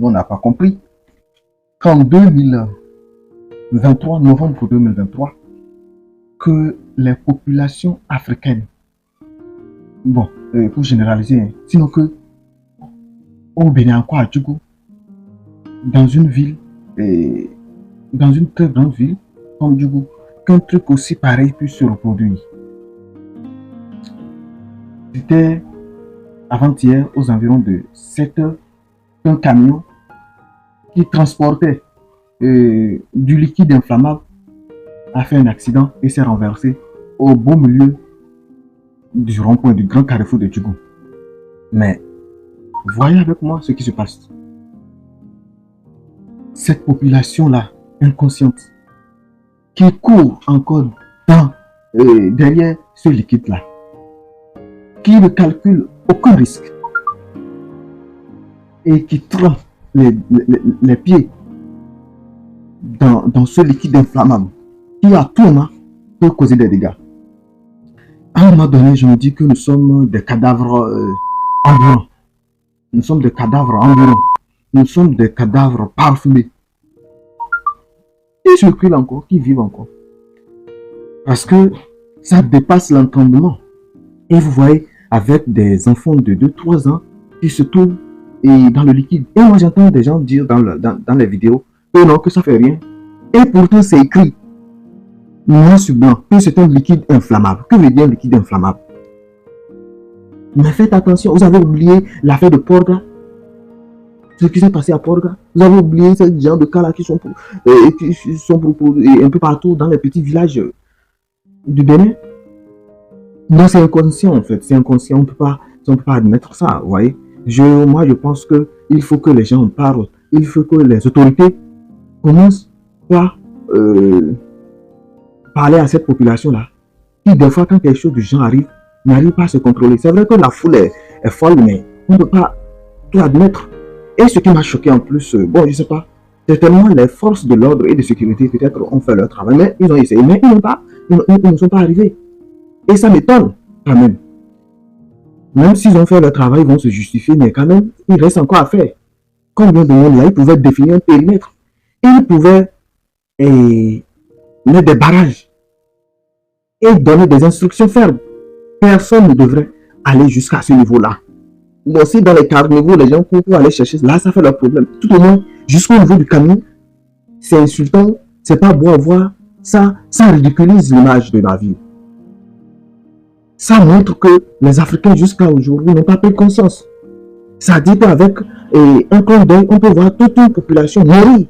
on n'a pas compris qu'en 2023, novembre 2023, que les populations africaines, bon, pour généraliser, hein, sinon que au Bénin, quoi, à Djougou, dans une ville, dans une très grande ville comme Djougou, qu'un truc aussi pareil puisse se reproduire. C'était avant-hier aux environs de 7 heures qu'un camion qui transportait du liquide inflammable a fait un accident et s'est renversé au beau milieu du rond-point du grand carrefour de Djougou. Mais voyez avec moi ce qui se passe. Cette population-là, inconsciente, qui court encore derrière ce liquide-là, qui ne calcule aucun risque et qui trempe les pieds dans ce liquide inflammable, qui à tout moment peut causer des dégâts. À un moment donné, je me dis que nous sommes des cadavres ambulants. Nous sommes des cadavres ambulants. Nous sommes des cadavres parfumés. Qui circulent encore, qui vivent encore. Parce que ça dépasse l'entendement. Et vous voyez, avec des enfants de 2-3 ans qui se trouvent dans le liquide. Et moi, j'entends des gens dire dans les vidéos que non, que ça fait rien. Et pourtant, c'est écrit noir sur blanc que c'est un liquide inflammable. Que veut dire liquide inflammable? Mais faites attention, vous avez oublié l'affaire de Porga. Ce qui s'est passé à Porga. Vous avez oublié ce genre de cas-là qui sont proposés un peu partout dans les petits villages du Bénin. Non, c'est inconscient en fait. C'est inconscient. On ne peut pas admettre ça. Vous voyez. Moi, je pense qu'il faut que les gens en parlent. Il faut que les autorités commencent par parler à cette population-là. Qui, des fois, quand quelque chose du genre arrive, n'arrive pas à se contrôler. C'est vrai que la foule est folle, mais on ne peut pas tout admettre. Et ce qui m'a choqué en plus, bon, je ne sais pas, certainement les forces de l'ordre et de sécurité peut-être ont fait leur travail, mais ils ont essayé, mais ils ne sont pas arrivés. Et ça m'étonne quand même. Même s'ils ont fait leur travail, ils vont se justifier, mais quand même, il reste encore à faire. Combien de monde là, ils pouvaient définir un périmètre. Ils pouvaient mettre des barrages et donner des instructions fermes. Personne ne devrait aller jusqu'à ce niveau-là. Mais aussi dans les carnivores, les gens pour aller chercher, là ça fait leur problème. Tout au moins, jusqu'au niveau du camion, c'est insultant, c'est pas beau à voir, ça ridiculise l'image de la ville. Ça montre que les Africains jusqu'à aujourd'hui n'ont pas pris conscience. Ça dit qu'avec un clin d'œil, on peut voir toute une population mourir.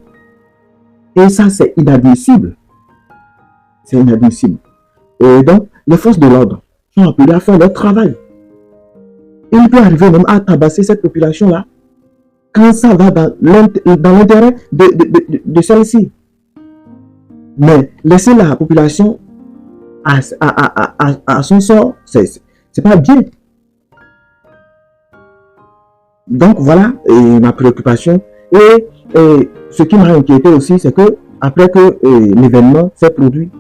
Et ça, c'est inadmissible. C'est inadmissible. Et donc, les forces de l'ordre sont appelées à faire leur travail. Et il peut arriver même à tabasser cette population-là quand ça va dans l'intérêt de celle-ci. Mais laisser la population à son sort, c'est pas bien. Donc voilà ma préoccupation. Et ce qui m'a inquiété aussi, c'est que après que l'événement s'est produit,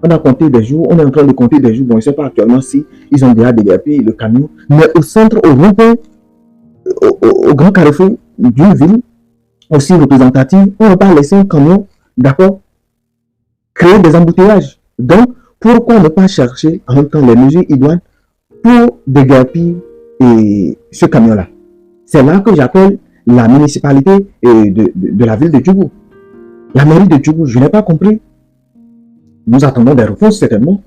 on a compté des jours, on est en train de compter des jours. Bon, je ne sais pas actuellement si ils ont déjà dégagé le camion, mais au centre, au rond-point, au grand carrefour d'une ville aussi représentative, on ne va pas laisser un camion, d'accord, créer des embouteillages. Donc, pourquoi ne pas chercher en même temps les mesures idoines pour déguerpir ce camion-là? C'est là que j'appelle la municipalité de la ville de Djougou. La mairie de Djougou, je n'ai pas compris. Nous attendons des réponses certainement.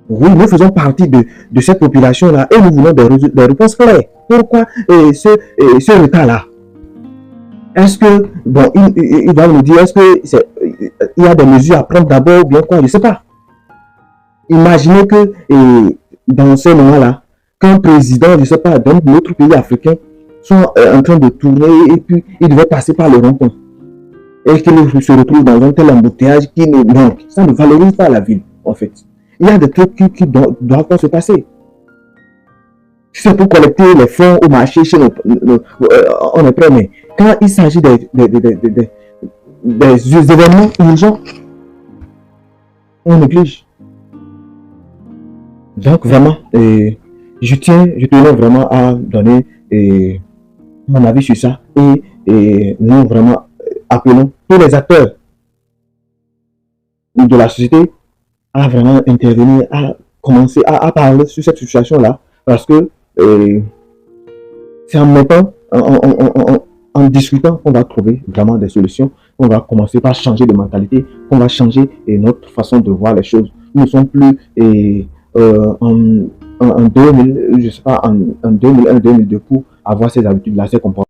Oui, nous faisons partie de cette population-là et nous voulons des réponses claires. Pourquoi ce retard-là? Est-ce que, bon, il va nous dire, est-ce qu'il y a des mesures à prendre d'abord ou bien quoi? Je ne sais pas. Imaginez que dans ce moment-là, qu'un président, je ne sais pas, d'un autre pays africain soit en train de tourner et puis il devait passer par le rond-point. Et qu'il se retrouve dans un tel embouteillage qui ne manque. Ça ne valorise pas la ville, en fait. Il y a des trucs qui doivent pas se passer. Si c'est pour collecter les fonds au marché, on est prêt, mais quand il s'agit des événements urgents, on néglige. Donc vraiment, je tenais vraiment à donner mon avis sur ça et nous vraiment appelons tous les acteurs de la société à vraiment intervenir, à commencer à parler sur cette situation-là parce que c'est en mettant, en discutant qu'on va trouver vraiment des solutions. On va commencer par changer de mentalité, qu'on va changer notre façon de voir les choses. Nous ne sommes plus en 2000, je sais pas, en 2001, 2002 pour avoir ces habitudes-là, ces comportements.